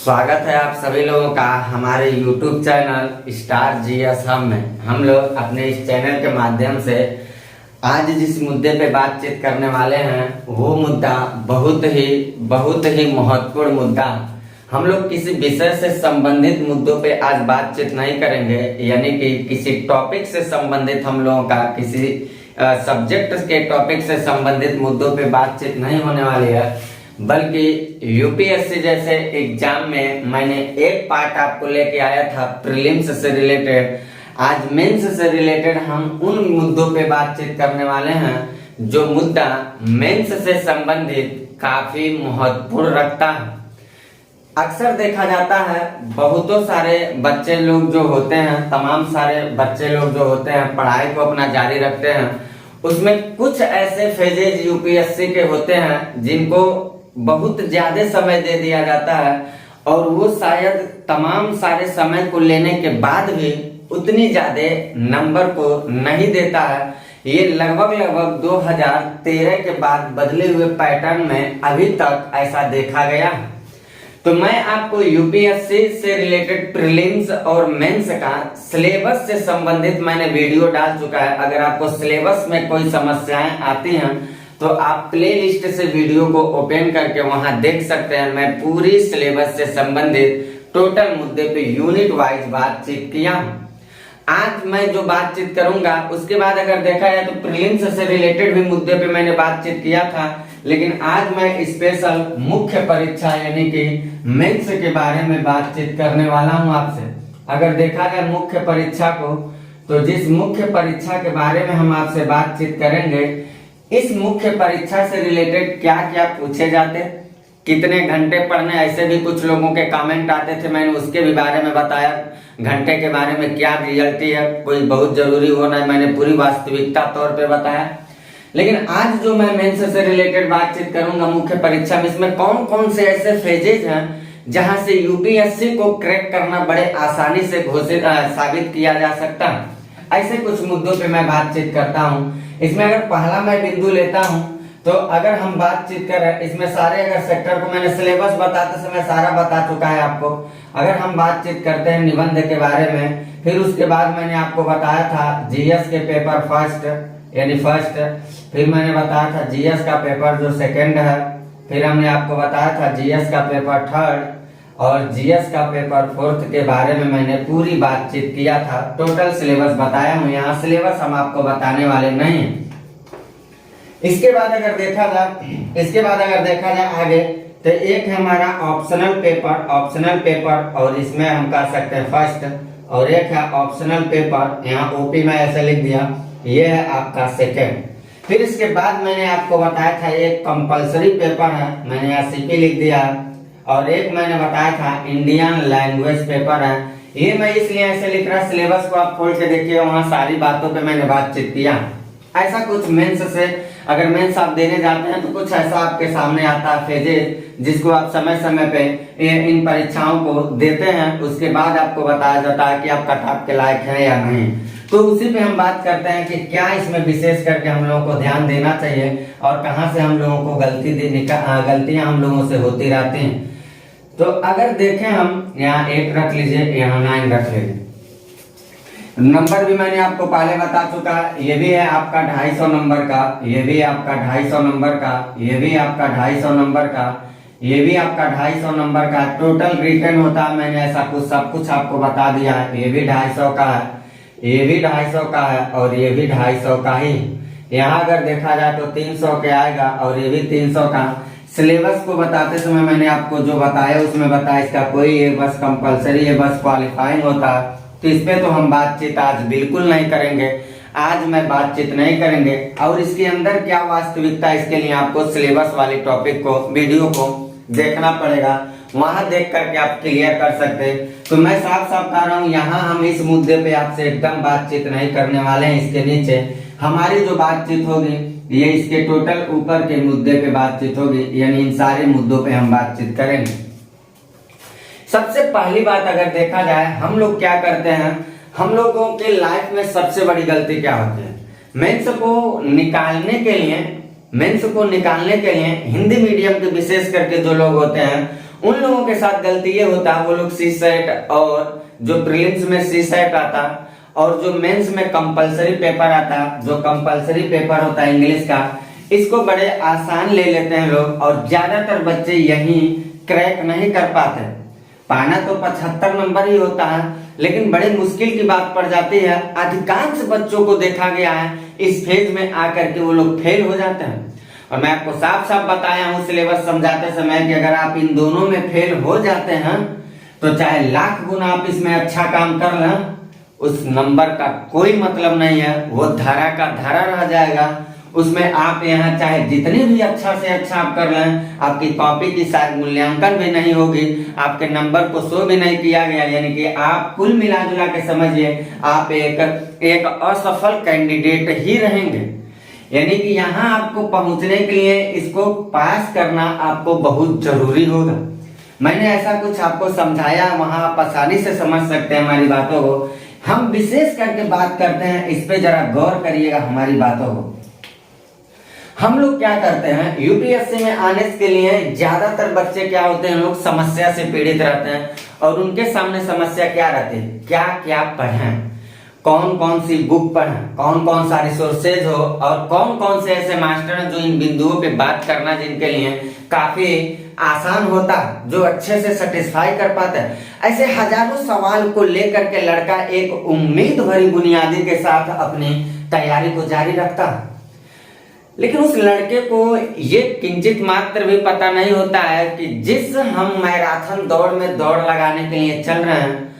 स्वागत है आप सभी लोगों का हमारे YouTube चैनल स्टार जीएस हम में। हम लोग अपने इस चैनल के माध्यम से आज जिस मुद्दे पे बातचीत करने वाले हैं वो मुद्दा बहुत ही महत्वपूर्ण मुद्दा। हम लोग किसी विषय से संबंधित मुद्दों पे आज बातचीत नहीं करेंगे, यानी कि किसी टॉपिक से संबंधित हम लोगों का किसी सब्जेक्ट के टॉपिक से संबंधित मुद्दों पे बातचीत नहीं होने वाली है, बल्कि यूपीएससी जैसे एग्जाम में मैंने एक पार्ट आपको लेके आया था प्रीलिम्स से रिलेटेड। आज मेंस से रिलेटेड हम उन मुद्दों पे बातचीत करने वाले हैं जो मुद्दा मेंस से संबंधित काफी महत्वपूर्ण रखता है। अक्सर देखा जाता है बहुतों सारे बच्चे लोग जो होते हैं, तमाम सारे बच्चे लोग जो होते हैं पढ़ाई को अपना जारी रखते हैं, उसमें कुछ ऐसे फेजेज यूपीएससी के होते हैं जिनको बहुत ज्यादा समय दे दिया जाता है और वो शायद तमाम सारे समय को लेने के बाद भी उतनी ज्यादा नंबर को नहीं देता है। ये लगभग 2013 के बाद बदले हुए पैटर्न में अभी तक ऐसा देखा गया है। तो मैं आपको यूपीएससी से रिलेटेड प्रीलिम्स और मेंस का सिलेबस से संबंधित मैंने वीडियो डाल चुका है। अगर आपको सिलेबस में कोई समस्याएं आती हैं तो आप प्ले लिस्ट से वीडियो को ओपन करके वहां देख सकते हैं। मैं पूरी सिलेबस से संबंधित टोटल मुद्दे पे यूनिट वाइज बातचीत किया हूं। आज मैं जो बातचीत करूंगा उसके बाद अगर देखा जाए तो प्रीलिम्स से रिलेटेड भी मुद्दे पे मैंने बातचीत किया था, लेकिन आज मैं स्पेशल मुख्य परीक्षा यानी कि मेंस के बारे में बातचीत करने वाला हूं आपसे। अगर देखा जाए मुख्य परीक्षा को, तो जिस मुख्य परीक्षा के बारे में हम आपसे बातचीत करेंगे, इस मुख्य परीक्षा से रिलेटेड क्या क्या पूछे जाते, कितने घंटे पढ़ने, ऐसे भी कुछ लोगों के कमेंट आते थे, मैंने उसके भी बारे में बताया। घंटे के बारे में क्या रियलिटी है, कोई बहुत जरूरी हो ना, मैंने पूरी वास्तविकता तौर पे बताया। लेकिन आज जो मैं मेंस से रिलेटेड बातचीत करूंगा मुख्य परीक्षा में, इसमें कौन कौन से ऐसे फेजेज हैं जहां से यूपीएससी को क्रैक करना बड़े आसानी से घोषित साबित किया जा सकता है, ऐसे कुछ मुद्दों पे मैं बातचीत करता हूं। इसमें अगर पहला मैं बिंदु लेता हूं तो अगर हम बातचीत करें इसमें सारे अगर सेक्टर को मैंने सिलेबस बताते समय सारा बता चुका है आपको। अगर हम बातचीत करते हैं निबंध के बारे में, फिर उसके बाद मैंने आपको बताया था जीएस के पेपर फर्स्ट, फिर मैंने बताया था जीएस का पेपर जो सेकंड है, फिर हमने आपको बताया था जीएस का पेपर थर्ड और जीएस का पेपर फोर्थ के बारे में मैंने पूरी बातचीत किया था। टोटल सिलेबस बताया हूं, यहाँ सिलेबस हम आपको बताने वाले नहीं है। इसके बाद अगर देखा जाए आगे तो एक है हमारा ऑप्शनल पेपर और इसमें हम कह सकते हैं फर्स्ट, और एक है ऑप्शनल पेपर, यहाँ ओपी में ऐसे लिख दिया, ये है आपका सेकेंड। फिर इसके बाद मैंने आपको बताया था एक कंपलसरी पेपर है, मैंने यहाँ सीपी लिख दिया, और एक मैंने बताया था इंडियन लैंग्वेज पेपर है। ये मैं इसलिए ऐसे लिख रहा, सिलेबस को आप खोल के देखिए, वहां सारी बातों पे मैंने बातचीत किया। ऐसा कुछ मेंस से अगर मेंस आप देने जाते हैं तो कुछ ऐसा आपके सामने आता है फेजेज, जिसको आप समय समय पे इन परीक्षाओं को देते हैं, उसके बाद आपको बताया जाता है कि आप कट ऑफ के लायक हैं या नहीं। तो उसी पे हम बात करते हैं कि क्या इसमें विशेष करके हम लोगों को ध्यान देना चाहिए और कहां से हम लोगों को गलतियां हम लोगों से होती रहती हैं। तो अगर देखें हम यहाँ 8 रख लीजिए, यहाँ 9 रख लीजिए। नंबर भी मैंने आपको पहले बता चुका है, ये भी है आपका 250 नंबर का, ये भी आपका 250 नंबर का, ये भी आपका 250 नंबर का, ये भी आपका 250 नंबर का। टोटल रिटर्न होता है, मैंने ऐसा सब कुछ आपको बता दिया है। ये भी 250 का है, ये भी 250 का है और ये भी 250 का ही। यहाँ अगर देखा जाए तो 300 के आएगा और ये भी 300 का। सिलेबस को बताते समय मैंने आपको जो बताया उसमें बताया, इसका कोई ये बस कंपलसरी है, बस क्वालिफाइंग होता है, तो इस पे तो हम बातचीत आज बिल्कुल नहीं करेंगे। आज मैं बातचीत नहीं करेंगे और इसके अंदर क्या वास्तविकता, इसके लिए आपको सिलेबस वाली टॉपिक को वीडियो को देखना पड़ेगा, वहां देख करके आप क्लियर कर सकते हैं। तो मैं साफ साफ कह रहा हूँ, यहाँ हम इस मुद्दे पे आपसे एकदम बातचीत नहीं करने वाले हैं। इसके नीचे हमारी जो बातचीत होगी ये इसके टोटल ऊपर के मुद्दे पे बातचीत होगी, यानी इन सारे मुद्दों पे हम बातचीत करेंगे। सबसे पहली बात अगर देखा जाए, हम लोग क्या करते हैं, हम लोगों के लाइफ में सबसे बड़ी गलती क्या होती है, मेंस को निकालने के लिए हिंदी मीडियम के विशेष करके जो लोग होते हैं उन लोगों के साथ गलती ये होता है, वो लोग सी सेट और जो प्रीलिम्स में सी सेट आता और जो मेंस में कंपलसरी पेपर आता, जो कंपलसरी पेपर होता है इंग्लिश का, इसको बड़े आसान ले लेते हैं लोग और ज्यादातर बच्चे यही क्रैक नहीं कर पाते। पाना तो 75 नंबर ही होता है, लेकिन बड़ी मुश्किल की बात पड़ जाती है। अधिकांश बच्चों को देखा गया है इस फेज में आकर के वो लोग फेल हो जाते हैं। और मैं आपको साफ साफ बताया हूँ सिलेबस समझाते समय कि अगर आप इन दोनों में फेल हो जाते हैं तो चाहे लाख गुना आप इसमें अच्छा काम कर लें, उस नंबर का कोई मतलब नहीं है, वो धारा का धारा रह जाएगा। उसमें आप यहाँ चाहे जितनी भी अच्छा से अच्छा आप कर लें, आपकी कॉपी की शायद मूल्यांकन भी नहीं होगी, आपके नंबर को शो भी नहीं किया गया, यानी कि आप कुल मिला जुला के समझिए आप एक असफल कैंडिडेट ही रहेंगे। यानी कि यहाँ आपको पहुंचने के लिए इसको पास करना आपको बहुत जरूरी होगा। मैंने ऐसा कुछ आपको समझाया, वहां आप आसानी से समझ सकते हैं हमारी बातों को। हम विशेष करके बात करते हैं, इस पे जरा गौर करिएगा हमारी बातों को। हम लोग क्या करते हैं, यूपीएससी में आने के लिए ज्यादातर बच्चे क्या होते हैं, लोग समस्या से पीड़ित रहते हैं और उनके सामने समस्या क्या रहती है, क्या क्या पढ़ें, कौन कौन सी बुक पढ़ें, कौन कौन सा रिसोर्सेज हो और कौन कौन से ऐसे मास्टर हैं जो इन बिंदुओं पे बात करना जिनके लिए काफी आसान होता, जो अच्छे से सेटिस्फाई कर पाते हैं। ऐसे हजारों सवाल को लेकर के लड़का एक उम्मीद भरी बुनियादी के साथ अपनी तैयारी को जारी रखता है। लेकिन उस लड़के को ये किंचित मात्र भी पता नहीं होता है कि जिस हम मैराथन दौड़ में दौड़ लगाने के लिए चल रहे हैं,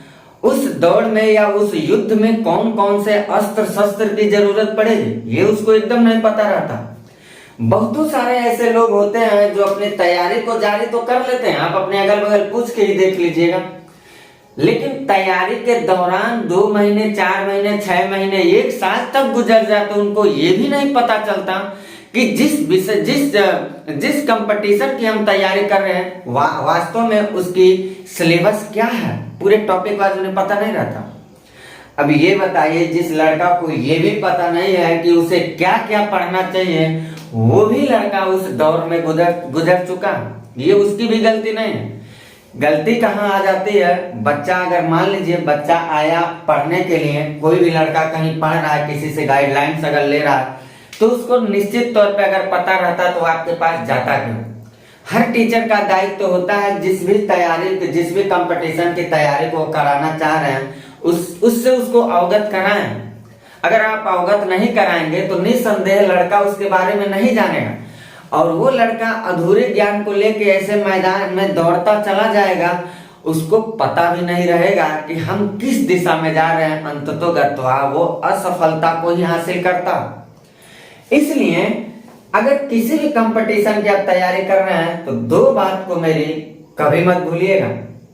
उस दौड़ में या उस युद्ध में कौन कौन से अस्त्र शस्त्र की जरूरत पड़ेगी, ये उसको एकदम नहीं पता रहता। बहुत सारे ऐसे लोग होते हैं जो अपनी तैयारी को जारी तो कर लेते हैं, आप अपने अगल बगल पूछ के ही देख लीजिएगा, लेकिन तैयारी के दौरान 2 महीने 4 महीने 6 महीने 1 साल तक गुजर जाते, उनको ये भी नहीं पता चलता कि जिस कंपटीशन की हम तैयारी कर रहे हैं वास्तव में उसकी सिलेबस क्या है, पूरे टॉपिक वाइज उन्हें पता नहीं रहता। अब ये बताइए, जिस लड़का को ये भी पता नहीं है कि उसे क्या क्या पढ़ना चाहिए, वो भी लड़का उस दौर में गुजर चुका है, ये उसकी भी गलती नहीं है। गलती कहाँ आ जाती है, बच्चा अगर मान लीजिए बच्चा आया पढ़ने के लिए, कोई भी लड़का कहीं पढ़ रहा है, किसी से गाइडलाइंस अगर ले रहा है, तो उसको निश्चित तौर पे अगर पता रहता तो आपके पास जाता क्यों। हर टीचर का दायित्व तो होता है जिस भी कंपटीशन की तैयारी को कराना चाह रहे हैं उससे उसको अवगत कराएं। अगर आप अवगत नहीं कराएंगे तो निसंदेह लड़का उसके बारे में नहीं जानेगा और वो लड़का अधूरे ज्ञान को लेके ऐसे मैदान में दौड़ता चला जाएगा, उसको पता भी नहीं रहेगा कि हम किस दिशा में जा रहे हैं। अंततोगत्वा वो असफलता को ही हासिल करता। इसलिए अगर किसी भी कंपटीशन की आप तैयारी कर रहे हैं तो 2 बात को मेरी कभी मत भूलिएगा।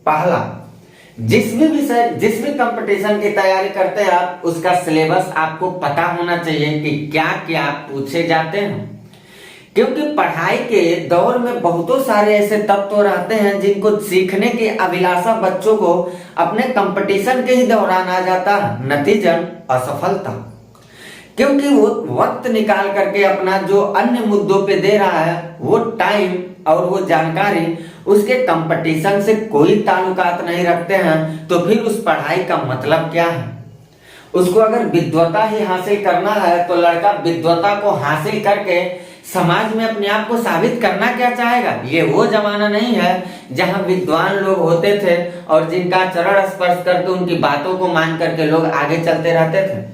पहला, जिस भी कंपटीशन की तैयारी करते हैं आप, उसका सिलेबस आपको पता होना चाहिए कि क्या क्या पूछे जाते हैं, क्योंकि पढ़ाई के दौर में बहुतों सारे ऐसे तत्व रहते हैं जिनको सीखने की अभिलाषा बच्चों को अपने कंपटीशन के ही दौरान आ जाता है, नतीजन असफलता। क्योंकि वो वक्त निकाल करके अपना जो अन्य मुद्दों पे दे रहा है, वो टाइम और वो जानकारी उसके कंपटीशन से कोई ताल्लुकात नहीं रखते हैं, तो फिर उस पढ़ाई का मतलब क्या है। उसको अगर विद्वता ही हासिल करना है तो लड़का विद्वता को हासिल करके समाज में अपने आप को साबित करना क्या चाहेगा। ये वो जमाना नहीं है जहां विद्वान लोग होते थे और जिनका चरण स्पर्श करके उनकी बातों को मान करके लोग आगे चलते रहते थे।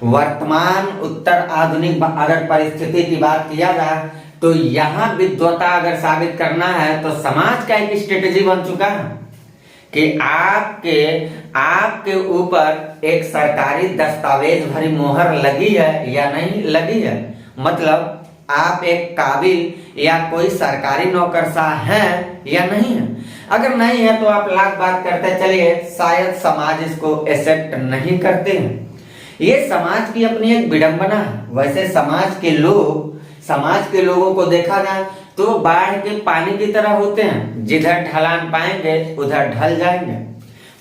वर्तमान उत्तर आधुनिक अगर परिस्थिति की बात किया जाए तो यहाँ विद्वता अगर साबित करना है तो समाज का एक स्ट्रेटेजी बन चुका है कि आपके ऊपर एक सरकारी दस्तावेज भरी मोहर लगी है या नहीं लगी है, मतलब आप एक काबिल या कोई सरकारी नौकरशाह हैं या नहीं है। अगर नहीं है तो आप लाख बात करते चलिए, शायद समाज इसको एक्सेप्ट नहीं करते हैं। ये समाज की अपनी एक विडंबना है। वैसे समाज के लोगों को देखा जाए तो बाढ़ के पानी की तरह होते हैं, जिधर ढलान पाएंगे उधर ढल जाएंगे।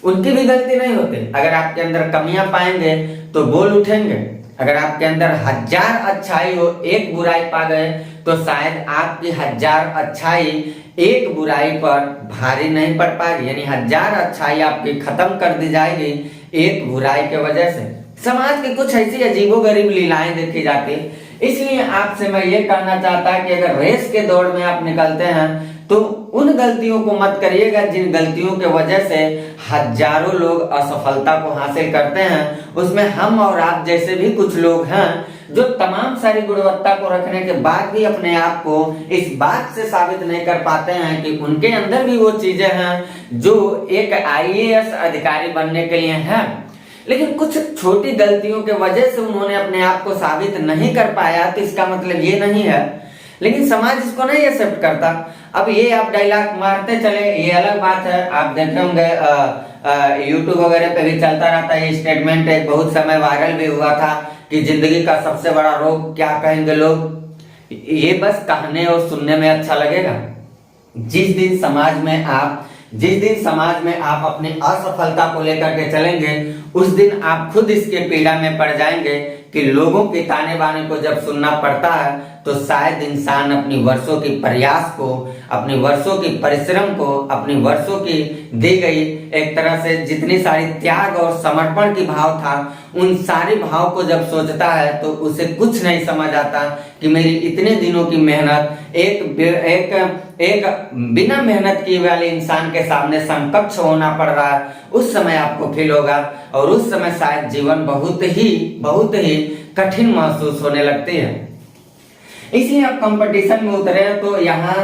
उनकी भी गलती नहीं होती। अगर आपके अंदर कमियां पाएंगे तो बोल उठेंगे। अगर आपके अंदर 1000 अच्छाई हो, एक बुराई पा गए तो शायद आपकी 1000 अच्छाई एक बुराई पर भारी नहीं पड़ पाएगी, यानी 1000 अच्छाई आपकी खत्म कर दी जाएगी एक बुराई के वजह से। समाज की कुछ ऐसी अजीबोगरीब लीलाएं देखी जाती, इसलिए आपसे मैं ये कहना चाहता कि अगर रेस के दौड़ में आप निकलते हैं तो उन गलतियों को मत करिएगा जिन गलतियों के वजह से हजारों लोग असफलता को हासिल करते हैं। उसमें हम और आप जैसे भी कुछ लोग हैं जो तमाम सारी गुणवत्ता को रखने के बाद भी अपने आप को इस बात से साबित नहीं कर पाते हैं कि उनके अंदर भी वो चीजें हैं जो एक IAS अधिकारी बनने के लिए हैं, लेकिन कुछ छोटी गलतियों के वजह से उन्होंने अपने आप को साबित नहीं कर पाया। तो इसका मतलब ये नहीं है, लेकिन समाज इसको नहीं एक्सेप्ट करता। अब ये आप डायलॉग मारते चले, ये अलग बात है। आप देखे होंगे यूट्यूब वगैरह पे भी चलता रहता है ये स्टेटमेंट, एक बहुत समय वायरल भी हुआ था कि जिंदगी का सबसे बड़ा रोग क्या कहेंगे लोग। ये बस कहने और सुनने में अच्छा लगेगा। जिस दिन समाज में आप अपनी असफलता को लेकर के चलेंगे, उस दिन आप खुद इसके पीड़ा में पड़ जाएंगे कि लोगों के ताने बाने को जब सुनना पड़ता है तो शायद इंसान अपनी वर्षों की प्रयास को, अपनी वर्षों की परिश्रम को, अपनी वर्षों की दी गई एक तरह से जितनी सारी त्याग और समर्पण की भाव था, उन सारे भाव को जब सोचता है तो उसे कुछ नहीं समझ आता कि मेरी इतने दिनों की मेहनत एक बिना मेहनत किए वाले इंसान के सामने समकक्ष होना पड़ रहा है। उस समय आपको फील होगा और उस समय शायद जीवन बहुत ही कठिन महसूस होने लगती है। इसलिए आप कंपटीशन में उतरे तो यहाँ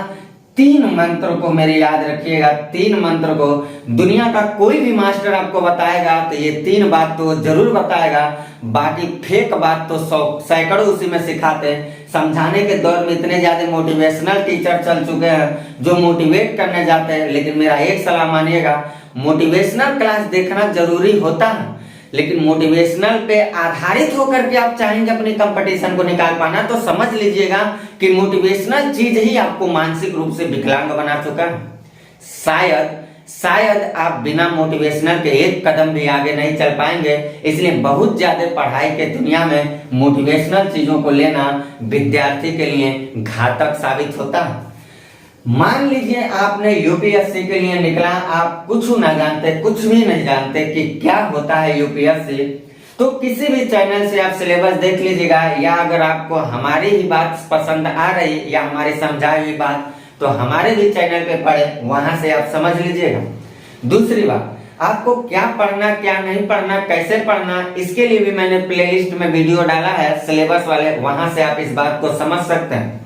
3 मंत्र को मेरे याद रखिएगा। 3 मंत्र को दुनिया का कोई भी मास्टर आपको बताएगा तो ये 3 बात तो जरूर बताएगा, बाकी फेक बात तो सैकड़ों उसी में सिखाते हैं। समझाने के दौर में इतने ज्यादा मोटिवेशनल टीचर चल चुके हैं जो मोटिवेट करने जाते हैं, लेकिन मेरा एक सलाह मानिएगा, मोटिवेशनल क्लास देखना जरूरी होता है, लेकिन मोटिवेशनल पे आधारित होकर के आप चाहेंगे अपनी कंपटीशन को निकाल पाना तो समझ लीजिएगा कि मोटिवेशनल चीज ही आपको मानसिक रूप से विकलांग बना चुका है। शायद आप बिना मोटिवेशनल के एक कदम भी आगे नहीं चल पाएंगे। इसलिए बहुत ज्यादा पढ़ाई के दुनिया में मोटिवेशनल चीजों को लेना विद्यार्थी के लिए घातक साबित होता है। मान लीजिए आपने यूपीएससी के लिए निकला, आप कुछ ना जानते, कुछ भी नहीं जानते कि क्या होता है यूपीएससी, तो किसी भी चैनल से आप सिलेबस देख लीजिएगा, या अगर आपको हमारी ही बात पसंद आ रही या हमारी समझाई हुई बात तो हमारे भी चैनल पे पढ़े, वहां से आप समझ लीजिएगा। दूसरी बात, आपको क्या पढ़ना क्या नहीं पढ़ना, कैसे पढ़ना, इसके लिए भी मैंने प्लेलिस्ट में वीडियो डाला है सिलेबस वाले, वहां से आप इस बात को समझ सकते हैं।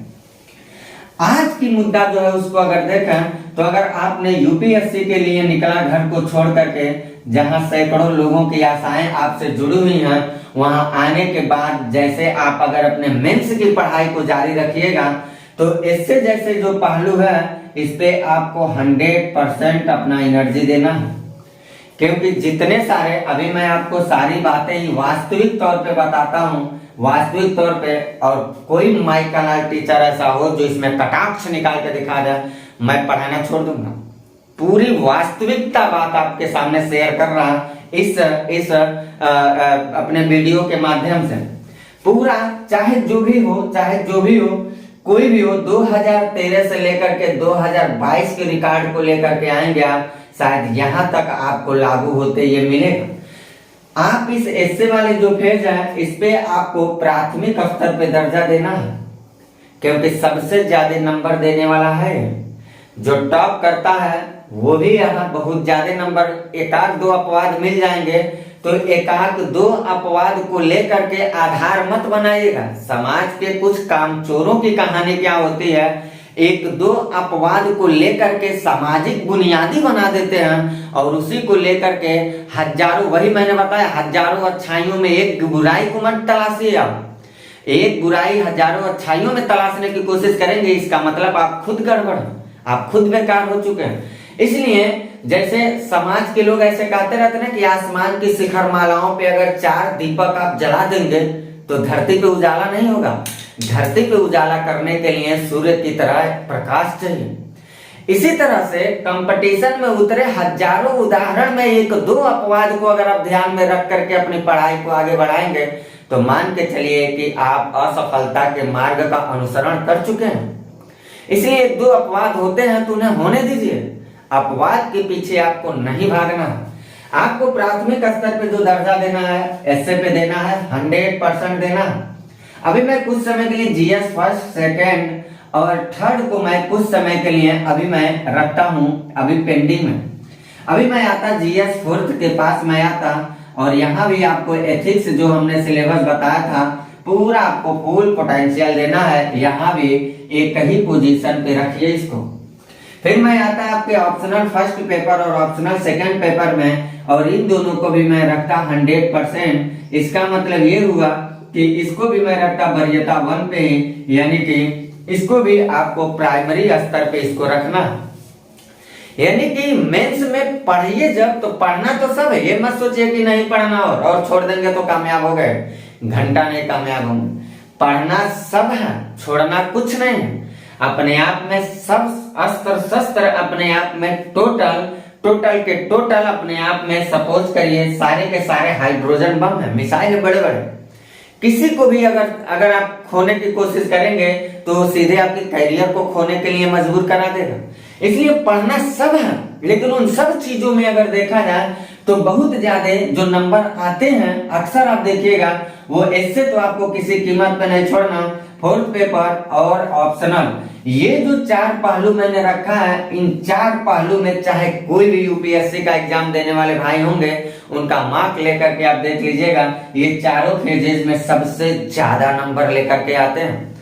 आज की मुद्दा जो है उसको अगर देखें तो अगर आपने यूपीएससी के लिए निकला घर को छोड़ करके, जहां सैकड़ों लोगों की आशाएं आपसे जुड़ी हुई हैं, वहां आने के बाद जैसे आप अगर अपने मेंस की पढ़ाई को जारी रखिएगा तो इससे जैसे जो पहलू है इस पे आपको 100% अपना एनर्जी देना है, क्योंकि जितने सारे अभी मैं आपको सारी बातें ही वास्तविक तौर पे बताता हूँ, वास्तविक तौर पे, और कोई माइक का टीचर ऐसा हो जो इसमें कटाक्ष निकाल के दिखा दे, मैं पढ़ाना छोड़ दूंगा। पूरी वास्तविकता बात आपके सामने शेयर कर रहा इस अपने वीडियो के माध्यम से, पूरा चाहे जो भी हो कोई भी हो, 2013 से लेकर के 2022 के रिकॉर्ड को लेकर के आएंगे आप, शायद यहाँ तक आपको लागू होते ये मिलेगा। आप इस एस्से वाले जो फेज है इस पे आपको प्राथमिक स्तर पे दर्जा देना है, क्योंकि सबसे ज्यादा नंबर देने वाला है जो टॉप करता है, वो भी यहाँ बहुत ज्यादा नंबर, 1-2 अपवाद मिल जाएंगे तो 1-2 अपवाद को लेकर के आधार मत बनाइएगा। समाज के कुछ कामचोरों की कहानी क्या होती है, 1-2 अपवाद को लेकर के सामाजिक बुनियादी बना देते हैं और उसी को लेकर के हजारों, वही मैंने बताया, हजारों अच्छाइयों में एक बुराई को मत तलाशिए। आप एक बुराई हजारों अच्छाइयों में तलाशने की कोशिश करेंगे, इसका मतलब आप खुद गड़बड़, आप खुद बेकार हो चुके हैं। इसलिए जैसे समाज के लोग ऐसे कहते रहते हैं कि आसमान की शिखर मालाओं पे अगर 4 दीपक आप जला देंगे तो धरती पे उजाला नहीं होगा। धरती पे उजाला करने के लिए सूर्य की तरह प्रकाश चाहिए। इसी तरह से कंपटीशन में उतरे हजारों उदाहरण में 1-2 अपवाद को अगर आप ध्यान में रख करके अपनी पढ़ाई को आगे बढ़ाएंगे तो मान के चलिए कि आप असफलता के मार्ग का अनुसरण कर चुके हैं। इसलिए दो अपवाद होते हैं तो उन्हें होने दीजिए। अपवाद के पीछे आपको नहीं भागना। आपको प्राथमिक स्तर पे जो दर्जा देना है, ऐसे पे देना है, 100% देना। अभी मैं कुछ समय के लिए जीएस फर्स्ट, सेकंड और थर्ड को मैं कुछ समय के लिए अभी मैं रखता हूं, अभी पेंडिंग में। अभी मैं आता जीएस फोर्थ के पास मैं आता, और यहाँ भी आपको एथिक्स जो हमने सिलेबस बताया था पूरा आपको फुल पोटेंशियल देना है। यहाँ भी एक ही पोजीशन पे रखिए इसको। फिर मैं आता आपके ऑप्शनल फर्स्ट पेपर और ऑप्शनल सेकंड पेपर में, और इन दोनों को भी मैं रखता 100%। इसका मतलब ये हुआ कि इसको भी मैं रखता वरीयता 1 पे, यानी कि इसको भी आपको प्राइमरी स्तर पे इसको रखना। यानी कि मेंस में पढ़िए जब, तो पढ़ना तो सब है, ये मत सोचिए कि नहीं पढ़ना और छोड़ देंगे तो कामयाब हो गए, घंटा नहीं कामयाब होंगे। पढ़ना सब है, छोड़ना कुछ नहीं है। अपने आप में सब अस्त्र शस्त्र अपने आप में टोटल के टोटल अपने आप में सपोज करिए सारे के सारे हाइड्रोजन बम है, मिसाइल है बड़े बड़े। किसी को भी अगर आप खोने की कोशिश करेंगे तो सीधे आपके करियर को खोने के लिए मजबूर करा देगा। इसलिए पढ़ना सब है, लेकिन उन सब चीजों में अगर देखा जाए तो बहुत ज्यादा जो नंबर आते हैं अक्सर आप देखिएगा वो इससे तो आपको किसी कीमत पे नहीं छोड़ना। फोर्थ पेपर और ऑप्शनल, ये जो 4 पहलू मैंने रखा है, इन 4 पहलू में चाहे कोई भी यूपीएससी का एग्जाम देने वाले भाई होंगे उनका मार्क लेकर के आप देख लीजिएगा, ये चारों फेजेज में सबसे ज्यादा नंबर लेकर के आते हैं।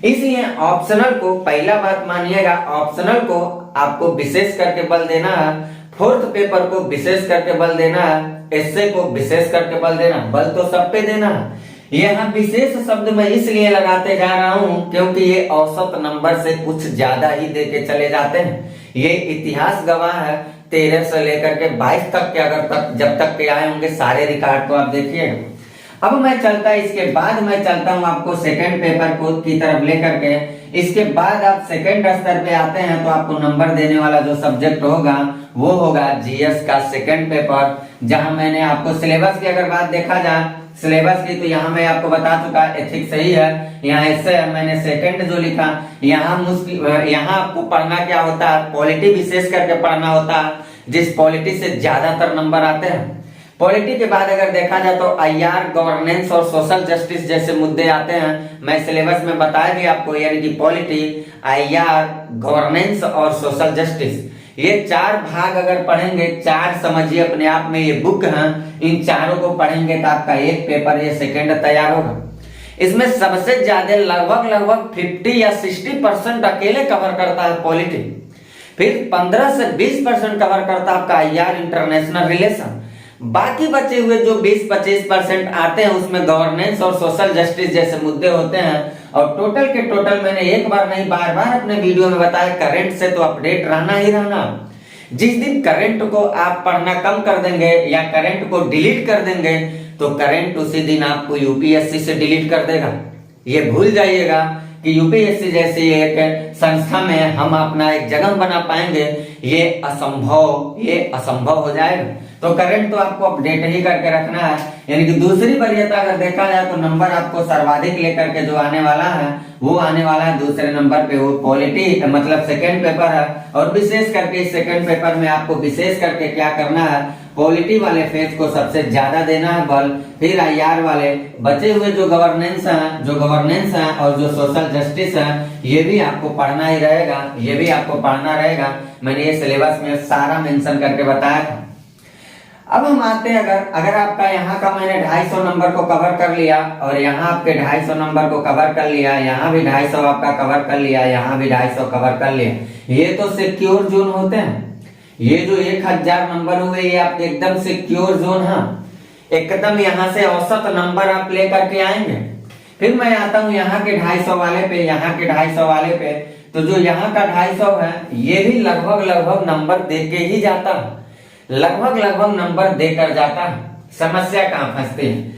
इसलिए ऑप्शनल को पहला बात मानिएगा, ऑप्शनल को आपको विशेष करके बल देना है, फोर्थ पेपर को विशेष करके बल देना है, एस्से को विशेष करके बल देना। बल तो सब पे देना है। यहाँ विशेष शब्द मैं इसलिए लगाते जा रहा हूँ क्योंकि ये औसत नंबर से कुछ ज्यादा ही दे के चले जाते हैं। ये इतिहास गवाह है, 13 से लेकर के 22 तक के जब तक के आए होंगे सारे रिकॉर्ड तो आप देखिएगा। अब मैं चलता इसके बाद मैं चलता हूँ आपको सेकंड पेपर को की तरफ लेकर के। इसके बाद आप सेकंड स्तर पे आते हैं तो आपको नंबर देने वाला जो सब्जेक्ट होगा वो होगा जीएस का सेकंड पेपर, जहां मैंने आपको सिलेबस की अगर बात देखा जाए सिलेबस की, तो यहाँ मैं आपको बता चुका एथिक्स सही है। यहाँ इससे मैंने सेकंड जो लिखा, यहाँ मुश्किल, यहाँ आपको पढ़ना क्या होता है, पॉलिटी विशेष करके पढ़ना होता है, जिस पॉलिटी से ज्यादातर नंबर आते हैं। पॉलिटी के बाद अगर देखा जाए तो आईआर, गवर्नेंस और सोशल जस्टिस जैसे मुद्दे आते हैं। मैं सिलेबस में बताया भी आपको, यानी कि पॉलिटी, आईआर, गवर्नेंस और सोशल जस्टिस, ये 4 भाग अगर पढ़ेंगे, 4 समझिए अपने आप में ये बुक हैं, इन चारों को पढ़ेंगे तो आपका एक पेपर ये सेकंड तैयार होगा। इसमें सबसे ज्यादा लगभग 50 या 60% अकेले कवर करता है पॉलिटी, फिर 15 से 20% कवर करता है आपका आईआर, इंटरनेशनल रिलेशन। बाकी बचे हुए जो 20-25% आते हैं उसमें गवर्नेंस और सोशल जस्टिस जैसे मुद्दे होते हैं। और टोटल के टोटल मैंने एक बार नहीं बार अपने वीडियो में बताया, करंट से तो अपडेट रहना ही रहना। जिस दिन करंट को आप पढ़ना कम कर देंगे या करंट को डिलीट कर देंगे तो करंट उसी दिन आपको यूपीएससी से डिलीट कर देगा। ये भूल जाइएगा कि यूपीएससी जैसी एक संस्था में हम अपना एक जगह बना पाएंगे, ये असंभव हो जाएगा। तो करंट तो आपको अपडेट ही करके रखना है। यानी कि दूसरी वरीयता अगर देखा जाए तो नंबर आपको सर्वाधिक लेकर के जो आने वाला है वो आने वाला है दूसरे नंबर पे, वो पॉलिटी मतलब सेकंड पेपर है। और विशेष करके सेकंड पेपर में आपको विशेष करके क्या करना है, पॉलिटी वाले फेज को सबसे ज्यादा देना है बल, फिर आईआर वाले, बचे हुए जो गवर्नेंस है और जो सोशल जस्टिस है ये भी आपको पढ़ना ही रहेगा, ये भी आपको पढ़ना रहेगा। मैंने ये सिलेबस में सारा मेंशन करके बताया था। अब हम आते हैं अगर आपका यहाँ का मैंने 250 नंबर को कवर कर लिया और यहाँ आपके 250 नंबर को कवर कर लिया, यहाँ भी 250 आपका कवर कर लिया, यहाँ भी 250 कवर कर लिया, ये तो सिक्योर जोन होते हैं। ये जो 1000 नंबर हुए ये आपके एकदम सिक्योर जोन है, एकदम यहाँ से औसत नंबर आप लेकर के आएंगे। फिर मैं आता हूँ यहाँ के 250 वाले पे, यहाँ के 250 वाले पे, तो जो यहाँ का 250 है ये भी लगभग नंबर दे के ही जाता है, लगभग नंबर देकर जाता है। समस्या कहाँ फंसती है।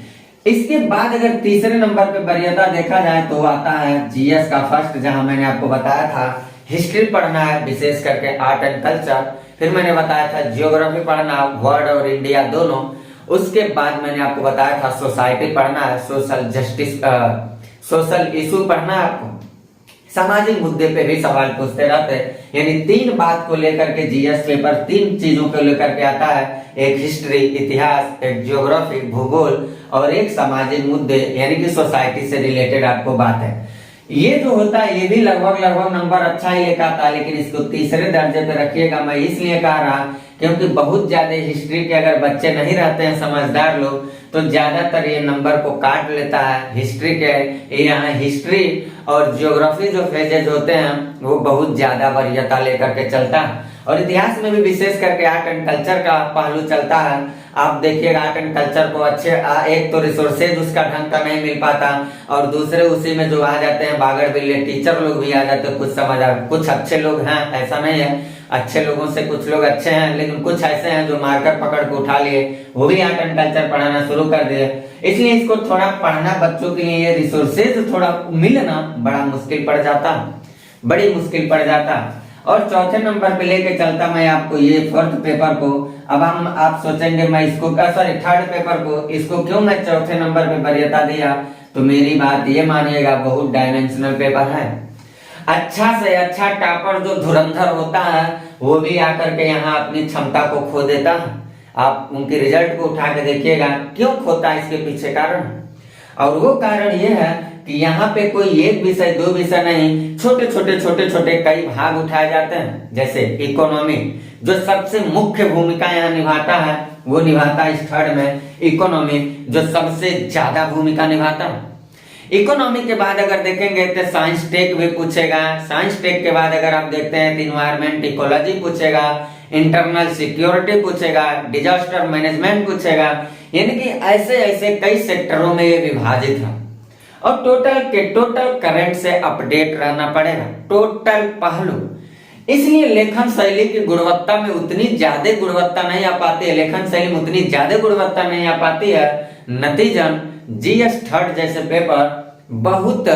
इसके बाद अगर तीसरे नंबर पे वरीयता देखा जाए तो आता है जीएस का फर्स्ट, जहां मैंने आपको बताया था हिस्ट्री पढ़ना है, विशेष करके आर्ट एंड कल्चर। फिर मैंने बताया था जियोग्राफी पढ़ना, वर्ल्ड और इंडिया दोनों। उसके बाद मैंने आपको बताया था सोसाइटी पढ़ना है, सोशल जस्टिस, सोशल इशू पढ़ना है आपको। सामाजिक मुद्दे पे भी सवाल पूछते रहते हैं। यानी 3 बात को लेकर के जीएस पेपर 3 चीजों को लेकर के आता है, एक हिस्ट्री इतिहास, एक ज्योग्राफी भूगोल और एक सामाजिक मुद्दे यानी कि सोसाइटी से रिलेटेड आपको बात है। ये जो होता है ये भी लगभग नंबर अच्छा ही लेकर आता है, लेकिन इसको तीसरे दर्जे पे रखिएगा। मैं इसलिए कह रहा क्योंकि बहुत ज्यादा हिस्ट्री के अगर बच्चे नहीं रहते हैं समझदार लोग तो ज्यादातर ये नंबर को काट लेता है। हिस्ट्री के यहाँ हिस्ट्री और ज्योग्राफी जो फेजेज होते हैं वो बहुत ज्यादा वरीयता लेकर के चलता है, और इतिहास में भी विशेष करके आर्ट एंड कल्चर का पहलू चलता है। आप देखिएगा आर्ट एंड कल्चर को अच्छे एक तो रिसोर्सेज उसका ढंग का नहीं मिल पाता, और दूसरे उसी में जो आ जाते हैं बागड़ बिल्ले टीचर लोग भी आ जाते हैं, कुछ समझ आ कुछ अच्छे लोग हैं, ऐसा नहीं है अच्छे लोगों से कुछ लोग अच्छे हैं, लेकिन कुछ ऐसे हैं जो मार्कर पकड़ के उठा लिए, वो भी आर्ट एंड कल्चर पढ़ाना शुरू कर दिए। इसलिए इसको थोड़ा पढ़ना बच्चों के लिए रिसोर्सेज थोड़ा मिलना बड़ा मुश्किल पड़ जाता, बड़ी मुश्किल पड़ जाता। और चौथे नंबर पे लेके चलता मैं आपको ये 4th पेपर को। अब हम आप सोचेंगे मैं इसको सॉरी 3rd पेपर को इसको क्यों मैं चौथे नंबर पे वरीयता दिया, तो मेरी बात ये मानिएगा बहुत डायमेंशनल पेपर है। अच्छा से अच्छा टॉपर जो धुरंधर होता है वो भी आकर के यहाँ अपनी क्षमता को खो देता है। आप उनके रिजल्ट को उठा के देखिएगा क्यों खोता है, इसके पीछे कारण, और वो कारण ये है कि यहाँ पे कोई एक विषय 2 विषय नहीं, छोटे छोटे कई भाग उठाए जाते हैं। जैसे इकोनॉमी जो सबसे मुख्य भूमिका यहाँ निभाता है वो निभाता है इस 3rd में। इकोनॉमी जो सबसे ज्यादा भूमिका निभाता है। इकोनॉमी के बाद अगर देखेंगे तो साइंस टेक भी पूछेगा। साइंस टेक के बाद अगर आप देखते हैं तो इन्वायरमेंट इकोलॉजी पूछेगा, इंटरनल सिक्योरिटी पूछेगा, डिजास्टर मैनेजमेंट पूछेगा। यानी कि ऐसे ऐसे कई सेक्टरों में ये विभाजित है, और टोटल करंट से अपडेट रहना पड़ेगा, टोटल पहलू। इसलिए लेखन शैली की गुणवत्ता में उतनी ज्यादा गुणवत्ता नहीं आ पाती है, लेखन शैली में उतनी ज्यादा गुणवत्ता नहीं आ पाती है। नतीजन जीएस 3rd जैसे पेपर बहुत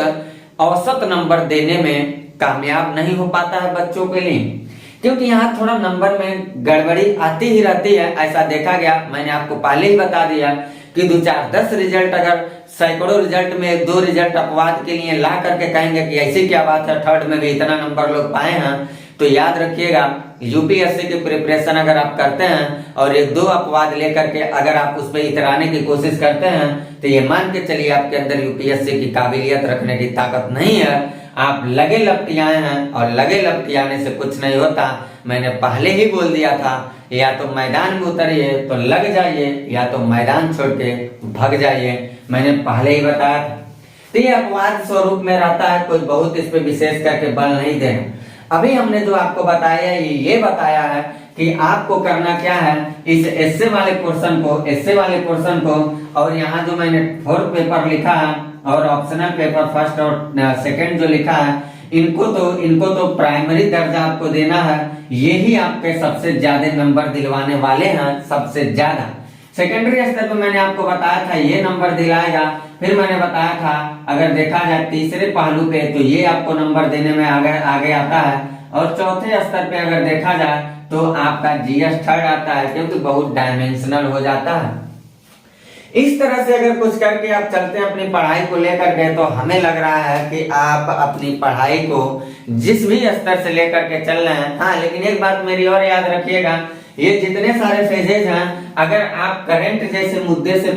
औसत नंबर देने में कामयाब नहीं हो पाता है बच्चों के लिए, क्योंकि यहाँ थोड़ा नंबर में गड़बड़ी आती ही रहती है। ऐसा देखा गया, मैंने आपको पहले ही बता दिया कि 2 4 10 रिजल्ट अगर सैकड़ों रिजल्ट में 1 2 रिजल्ट अपवाद के लिए ला करके कहेंगे कि ऐसी क्या बात है 3rd में भी इतना नंबर लोग पाए हैं, तो याद रखिएगा यूपीएससी की प्रिपरेशन अगर आप करते हैं और 1 2 अपवाद लेकर के अगर आप उस पर इतराने की कोशिश करते हैं तो ये मान के चलिए आपके अंदर यूपीएससी की काबिलियत रखने की ताकत नहीं है। आप लगे लपटियाए हैं, और लगे लपटियाने से कुछ नहीं होता। मैंने पहले ही बोल दिया था, या तो मैदान में उतरिए तो लग जाइए, या तो मैदान छोड़ के भाग जाइए। मैंने पहले ही बताया था। तो ये अपवाद स्वरूप में रहता है, कोई बहुत इस पे विशेष करके बल नहीं देना। अभी हमने जो आपको बताया ये बताया है कि आपको करना क्या है, इस एस्से वाले पोर्शन को और यहाँ जो मैंने 4th पेपर लिखा है और ऑप्शनल पेपर 1st और 2nd जो लिखा है, इनको तो प्राइमरी दर्जा आपको देना है। यही आपके सबसे ज्यादा नंबर दिलवाने वाले हैं, सबसे ज्यादा। सेकेंडरी स्तर पर मैंने आपको बताया था ये नंबर दिलाएगा। फिर मैंने बताया था अगर देखा जाए तीसरे पहलू पे तो ये आपको नंबर देने में आगे आता है, और चौथे स्तर पे अगर देखा जाए तो आपका जीएस 3rd आता है, क्योंकि बहुत डायमेंशनल हो जाता है। इस तरह से अगर कुछ करके आप चलते हैं अपनी पढ़ाई को लेकर के, तो हमें लग रहा है कि आप अपनी पढ़ाई को जिस भी स्तर से लेकर के चल रहे हैं। हाँ, लेकिन एक बात मेरी और याद रखिएगा, ये जितने सारे फेजेज हैं, अगर आप करंट जैसे मुद्दे से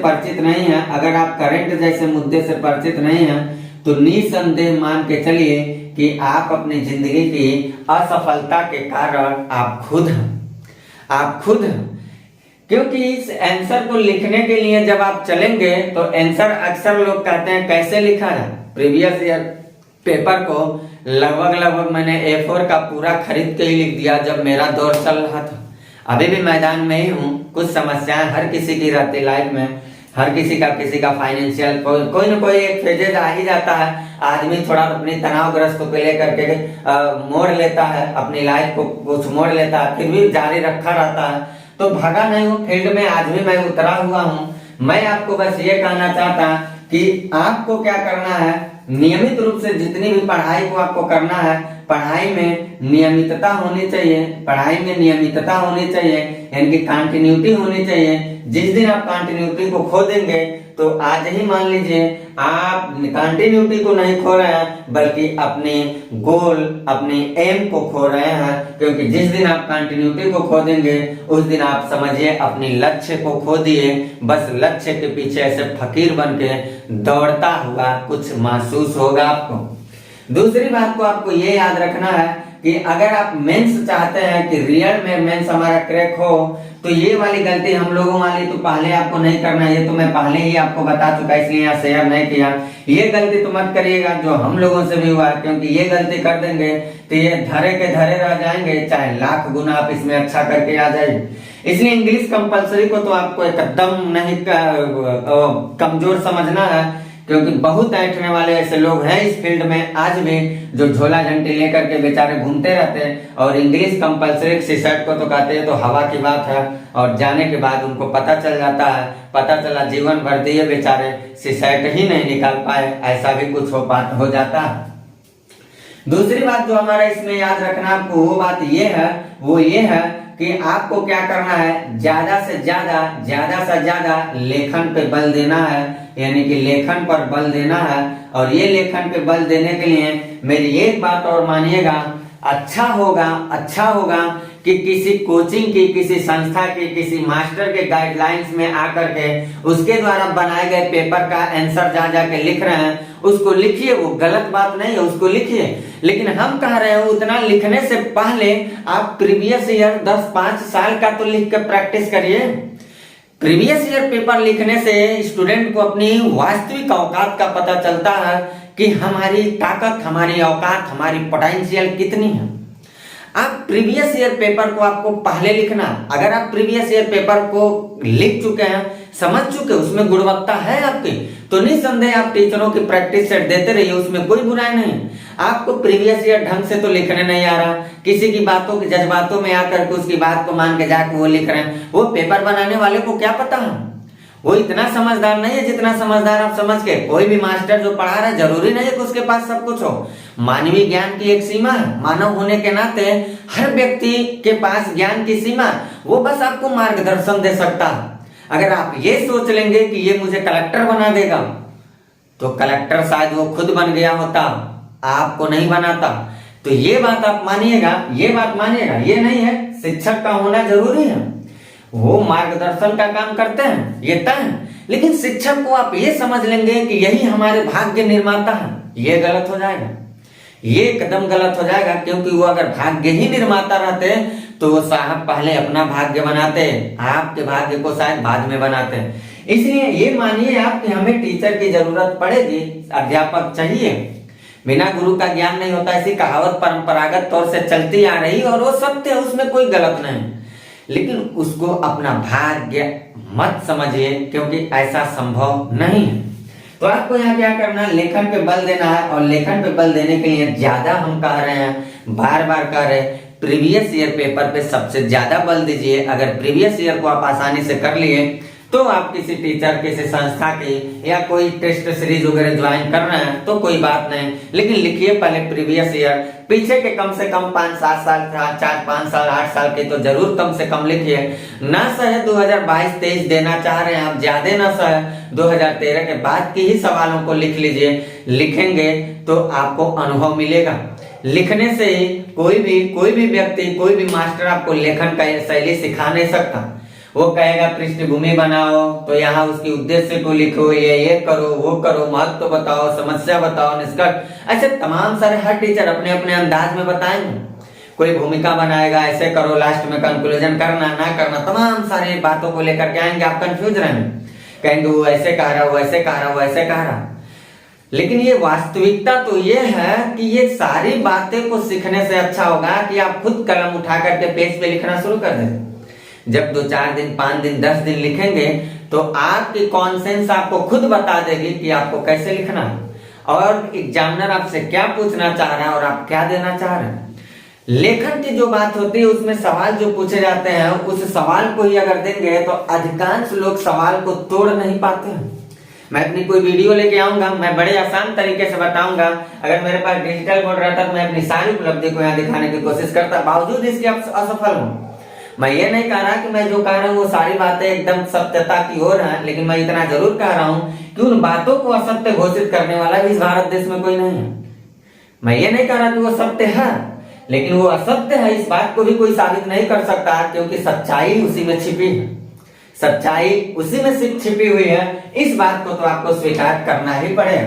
परिचित नहीं हैं, तो निसंदेह मान के चलिए कि आप अपनी जिंदगी की असफलता के कारण आप खुद हैं। क्योंकि इस आंसर को लिखने के लिए जब आप चलेंगे तो आंसर अक्सर लोग कहते हैं कैसे लिखा है। प्रीवियस ईयर पेपर को लगभग मैंने A4 का पूरा खरीद के ही लिख दिया जब मेरा दौर चल रहा था। अभी भी मैदान में ही हूँ। कुछ समस्याएं हर किसी की रहती लाइफ में, हर किसी का फाइनेंशियल कोई ना कोई एक फेजेज आ ही जाता है। आदमी थोड़ा अपनी तनावग्रस्त को लेकर के मोड़ लेता है, अपनी लाइफ को कुछ मोड़ लेता है, फिर भी जारी रखा रहता है। तो भागा नहीं हूँ फील्ड में, आज भी मैं उतरा हुआ हूँ। मैं आपको बस ये कहना चाहता कि आपको क्या करना है, नियमित रूप से जितनी भी पढ़ाई को आपको करना है पढ़ाई में नियमितता होनी चाहिए, पढ़ाई में नियमितता होनी चाहिए, यानी कि कंटिन्यूटी होनी चाहिए। जिस दिन आप कंटिन्यूटी को खो देंगे तो आज ही मान लीजिए आप कंटिन्यूटी को नहीं खो रहे हैं बल्कि अपने गोल, अपने एम को खो रहे हैं, क्योंकि जिस दिन आप कंटिन्यूटी को खो देंगे उस दिन आप समझिए अपने लक्ष्य को खो दिए। बस लक्ष्य के पीछे ऐसे फकीर बन के दौड़ता हुआ कुछ महसूस होगा आपको। दूसरी बात को आपको ये याद रखना है कि अगर आप मेंस चाहते हैं कि रियल में मेंस हमारा क्रैक हो तो ये वाली गलती हम लोगों वाली तो पहले आपको नहीं करना है, ये तो मैं पहले ही आपको बता चुका इसलिए यहाँ शेयर नहीं किया। ये गलती तो मत करिएगा जो हम लोगों से भी हुआ, क्योंकि ये गलती कर देंगे तो ये धरे के धरे रह जाएंगे, चाहे लाख गुना आप इसमें अच्छा करके आ जाइए। इसलिए इंग्लिश कंपलसरी को तो आपको एकदम नहीं कमजोर समझना है, क्योंकि बहुत ऐंठने वाले ऐसे लोग हैं इस फील्ड में आज भी जो झोला झंटी लेकर के बेचारे घूमते रहते हैं और इंग्लिश कंपलसरी सीसेट को तो कहते हैं तो हवा की बात है, और जाने के बाद उनको पता चल जाता है, पता चला जीवन भर दिए बेचारे सीसेट ही नहीं निकाल पाए, ऐसा भी कुछ हो जाता है। दूसरी बात जो हमारा इसमें याद रखना आपको वो ये है कि आपको क्या करना है, ज्यादा से ज्यादा लेखन पे बल देना है, यानी कि लेखन पर बल देना है। और ये लेखन पे बल देने के लिए मेरी एक बात और मानिएगा, अच्छा होगा कि किसी कोचिंग की, किसी संस्था की, किसी मास्टर के गाइडलाइंस में आकर के उसके द्वारा बनाए गए पेपर का आंसर जा के लिख रहे हैं, उसको लिखिए, वो गलत बात नहीं है, उसको लिखिए। लेकिन हम कह रहे हैं उतना लिखने से पहले आप प्रीवियस ईयर 10-5 साल का तो लिख के प्रैक्टिस करिए। प्रीवियस ईयर पेपर लिखने से स्टूडेंट को अपनी वास्तविक औकात का पता चलता है कि हमारी ताकत, हमारी औकात, हमारी पोटेंशियल कितनी है। आप प्रीवियस ईयर पेपर को आपको पहले लिखना। अगर आप प्रीवियस ईयर पेपर को लिख चुके हैं, समझ चुके, उसमें गुणवत्ता है आपकी, तो निस्संदेह आप टीचरों की प्रैक्टिस सेट देते रहिए, उसमें कोई बुराई नहीं। आपको प्रीवियस ईयर ढंग से तो लिखने नहीं आ रहा, किसी की बातों के जज्बातों में आकर के उसकी बात को मान के जाकर वो लिख रहे हैं, वो पेपर बनाने वाले को क्या पता है, वो इतना समझदार नहीं है जितना समझदार आप समझ के। कोई भी मास्टर जो पढ़ा रहा है जरूरी नहीं है कि उसके पास सब कुछ हो। मानवीय ज्ञान की एक सीमा है, मानव होने के नाते हर व्यक्ति के पास ज्ञान की सीमा, वो बस आपको मार्गदर्शन दे सकता है। अगर आप ये सोच लेंगे कि ये मुझे कलेक्टर बना देगा, तो कलेक्टर शायद वो खुद बन गया होता, आपको नहीं बनाता। तो ये बात आप मानिएगा, ये नहीं है शिक्षक का होना जरूरी है, वो मार्गदर्शन का काम करते हैं, ये तय है। लेकिन शिक्षक को आप ये समझ लेंगे कि यही हमारे भाग्य निर्माता है, ये गलत हो जाएगा, ये एकदम गलत हो जाएगा। क्योंकि वो अगर भाग्य ही निर्माता रहते तो वो साहब पहले अपना भाग्य बनाते, आपके भाग्य को शायद बाद में बनाते। इसलिए ये मानिए आप कि हमें टीचर की जरूरत पड़ेगी, अध्यापक चाहिए, बिना गुरु का ज्ञान नहीं होता, ऐसी कहावत परंपरागत तौर से चलती आ रही और वो सत्य है, उसमें कोई गलत नहीं। लेकिन उसको अपना भाग्य मत समझिए, क्योंकि ऐसा संभव नहीं है। तो आपको यहाँ क्या करना है, लेखन पे बल देना है। और लेखन पे बल देने के लिए ज्यादा हम कह रहे हैं, बार बार कह रहे हैं, प्रीवियस ईयर पेपर पे सबसे ज्यादा बल दीजिए। अगर प्रीवियस ईयर को आप आसानी से कर लिए तो आप किसी टीचर, किसी संस्था की या कोई टेस्ट सीरीज वगैरह ज्वाइन कर रहे हैं तो कोई बात नहीं, लेकिन लिखिए पहले प्रीवियस ईयर, पीछे के कम से कम 5-7 साल, 4-5 साल, 8 साल के तो जरूर कम से कम लिखिए। ना सहे 2022-23 देना चाह रहे हैं आप, ज्यादा ना सहे 2013 के बाद की ही सवालों को लिख लीजिए। लिखेंगे तो आपको अनुभव मिलेगा। लिखने से ही कोई भी व्यक्ति, कोई भी मास्टर आपको लेखन का शैली सिखा नहीं सकता। वो कहेगा पृष्ठभूमि बनाओ तो यहाँ उसकी उद्देश्य को लिखो, ये करो, वो करो, महत्व बताओ, समस्या बताओ, निष्कर्ष, ऐसे तमाम सारे हर टीचर अपने अपने अंदाज में बताएंगे। कोई भूमिका बनाएगा, ऐसे करो, लास्ट में कंक्लूजन करना ना करना, तमाम सारी बातों को लेकर के आएंगे, आप कंफ्यूज रहेंगे, कहेंगे वो ऐसे कह रहा, वो ऐसे कह रहा, वो ऐसे कह रहा। लेकिन ये वास्तविकता तो ये है कि ये सारी बातें को सीखने से अच्छा होगा कि आप खुद कलम उठा करके पेज पे लिखना शुरू कर दें। जब 2-4 दिन, 5 दिन, 10 दिन लिखेंगे तो आपकी कॉन्सेंस आपको खुद बता देगी कि आपको कैसे लिखना है और एग्जामिनर आपसे क्या पूछना चाह रहा है और आप क्या देना चाह रहे हैं। लेखन की जो बात होती है उसमें सवाल जो पूछे जाते हैं, उस सवाल को ही अगर देंगे तो अधिकांश लोग सवाल को तोड़ नहीं पाते हैं। मैं अपनी कोई वीडियो लेके आऊंगा, मैं बड़े आसान तरीके से बताऊंगा। अगर मेरे पास डिजिटल बोर्ड रहता तो मैं अपनी सारी उपलब्धि को यहाँ दिखाने की कोशिश करता, बावजूद इसके असफल हूँ। मैं ये नहीं कह रहा कि मैं जो कह रहा हूँ वो सारी बातें एकदम सत्यता की ओर है, लेकिन मैं इतना जरूर कह रहा हूँ कि उन बातों को असत्य घोषित करने वाला इस भारत देश में कोई नहीं है। मैं ये नहीं कह रहा कि वो सत्य है, लेकिन वो असत्य है इस बात को भी कोई साबित नहीं कर सकता, क्योंकि सच्चाई उसी में छिपी है। सच्चाई उसी में छिपी हुई है, इस बात को तो आपको स्वीकार करना ही पड़ेगा।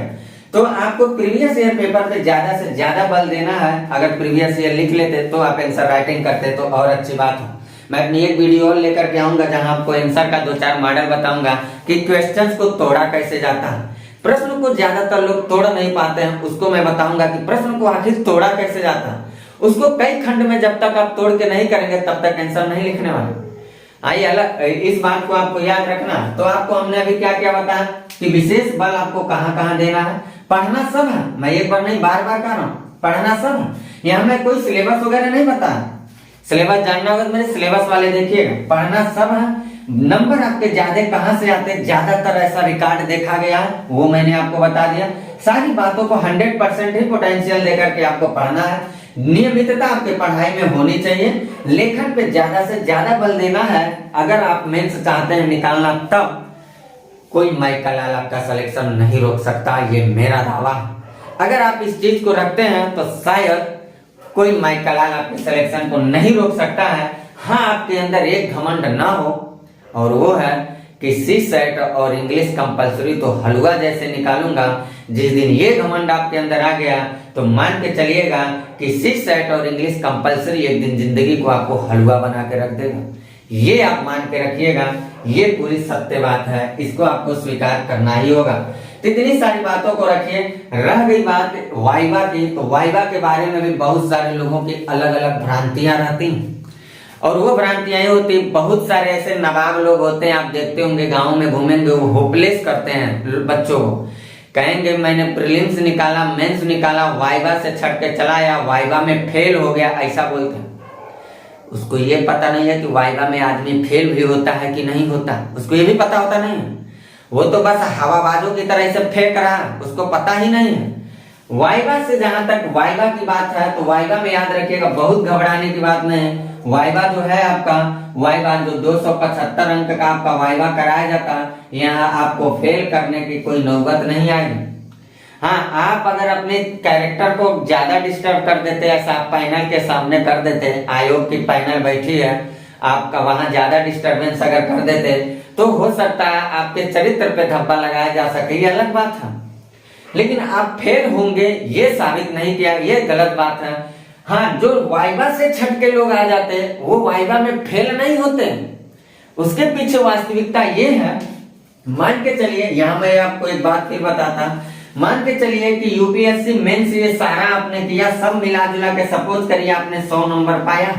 तो आपको प्रीवियस ईयर पेपर पे ज्यादा से ज्यादा बल देना है। अगर प्रीवियस ईयर लिख लेते तो आप आंसर राइटिंग करते तो और अच्छी बात है। मैं अपनी एक वीडियो और लेकर के आऊंगा जहां आपको आंसर का 2-4 मॉडल बताऊंगा कि क्वेश्चंस को तोड़ा कैसे जाता है। प्रश्न को ज्यादातर लोग तोड़ नहीं पाते हैं, उसको मैं बताऊंगा कि प्रश्न को आखिर तोड़ा कैसे जाता है। उसको कई खंड में जब तक आप तोड़ के नहीं करेंगे तब तक आंसर नहीं लिखने वाले। आइए अलग इस बात को आपको याद रखना। तो आपको हमने अभी क्या क्या बताया कि विशेष बल आपको कहाँ कहाँ देना है। पढ़ना सब है, मैं एक बार नहीं बार बार कह रहा हूँ, पढ़ना सब है। यहाँ मैं कोई सिलेबस वगैरह नहीं बताया। सिलेबस जानना होगा तो मेरे सिलेबस वाले देखिएगा। पढ़ना सब है। नंबर आपके ज्यादा कहाँ से आते हैं, ज्यादातर ऐसा रिकॉर्ड देखा गया है, वो मैंने आपको बता दिया। सारी बातों को 100% ही पोटेंशियल देकर के आपको पढ़ना है। नियमितता आपके पढ़ाई में होनी चाहिए। लेखन पे ज्यादा से ज्यादा बल देना है। अगर आप मेंस चाहते हैं निकालना, तब कोई माइकल आपका सिलेक्शन नहीं रोक सकता, ये मेरा दावा है। अगर आप इस चीज को रखते हैं तो शायद कोई माइकल आपके सिलेक्शन को नहीं रोक सकता है। हाँ, आपके अंदर एक घमंड ना हो, और वो है कि सी सेट और इंग्लिश कंपलसरी तो हलवा जैसे निकालूंगा। जिस दिन ये घमंड आपके अंदर आ गया तो मान के चलिएगा कि सी सेट और इंग्लिश कंपलसरी एक दिन जिंदगी को आपको हलवा बना के रख देगा। ये आप मान के रखिएगा, ये पूरी सत्य बात है, इसको आपको स्वीकार करना ही होगा। तो इतनी सारी बातों को रखिए। रह गई बात वाइवा की, तो वाइवा के बारे में भी बहुत सारे लोगों की अलग अलग भ्रांतियां रहती हैं, और वो भ्रांतियां होती, बहुत सारे ऐसे नवाब लोग होते हैं, आप देखते होंगे गांव में घूमेंगे, वो होपलेस करते हैं बच्चों को। कहेंगे मैंने प्रीलिम्स निकाला, मेंस निकाला, वाइवा से छट के चला या वाइवा में फेल हो गया, ऐसा बोलते हैं। उसको ये पता नहीं है कि वाइवा में आदमी फेल भी होता है कि नहीं होता, उसको ये भी पता होता नहीं है। वो तो बस हवाबाजों की तरह से फेंक रहा है, उसको पता ही नहीं है। वाइवा से जहां तक वाइवा की बात है, तो वाइवा में याद रखिएगा, बहुत घबराने की बात नहीं है। वाइवा जो है आपका, वाइवा जो 275 अंक का आपका वाइवा कराया जाता है, यहाँ आपको फेल करने की कोई नौबत नहीं आएगी। हाँ, आप अगर अपने कैरेक्टर को ज्यादा डिस्टर्ब कर देते, ऐसा आप पैनल के सामने कर देते, आयोग की पैनल बैठी है, आपका वहां ज्यादा डिस्टर्बेंस अगर कर देते, तो हो सकता है आपके चरित्र पे धब्बा लगाया जा सके, ये अलग बात है। लेकिन आप फेल होंगे ये साबित नहीं किया, ये गलत बात है। हाँ, जो वाइवा से छट के लोग आ जाते हैं वो वाइवा में फेल नहीं होते, उसके पीछे वास्तविकता ये है। मान के चलिए, यहाँ मैं आपको एक बात फिर बताता, मान के चलिए कि यूपीएससी मेंस ये सारा आपने किया, सब मिला जुला के सपोज करिए आपने 100 नंबर पाया,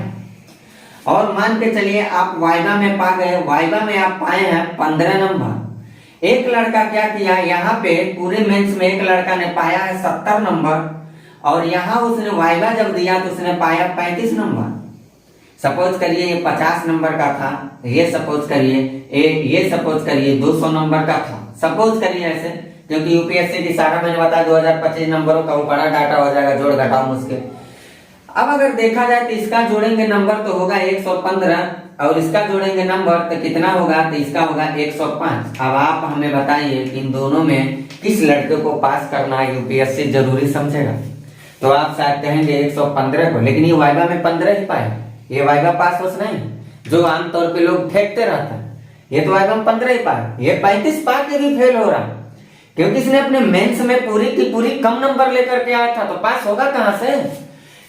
और मान के चलिए आप वाइवा में पा गए, वाइवा में आप पाए हैं 15 नंबर। एक लड़का क्या किया, यहाँ पे पूरे मेंस में एक लड़का ने पाया है 70 नंबर, और यहाँ उसने वाइवा जब दिया तो उसने पाया 35 नंबर। सपोज करिए ये 50 नंबर का था, ये सपोज करिए ये सपोज करिए 200 नंबर का था, सपोज करिए ऐसे, क्योंकि यूपीएससी की सारा मैंने बताया 2025 नंबरों का वो बड़ा डाटा हो जाएगा, जोड़ घटाव मुश्किल। अब अगर देखा जाए तो इसका जोड़ेंगे नंबर तो होगा 115, और इसका जोड़ेंगे नंबर तो कितना होगा, तो इसका होगा 105। अब आप हमें बताइए इन दोनों में किस लड़के को पास करना है यूपीएससी जरूरी समझेगा। तो आप शायद कहेंगे 115 को, लेकिन ये वाइवा में 15 ही पाए, ये वाइवा पास होश नहीं, जो आमतौर पे लोग फेंकते रहते हैं, ये तो वाइवा में 15 ही पाए, ये 35 पा के भी फेल हो रहा, क्योंकि इसने अपने मेंस में पूरी की पूरी कम नंबर लेकर के आया था, तो पास होगा कहां से।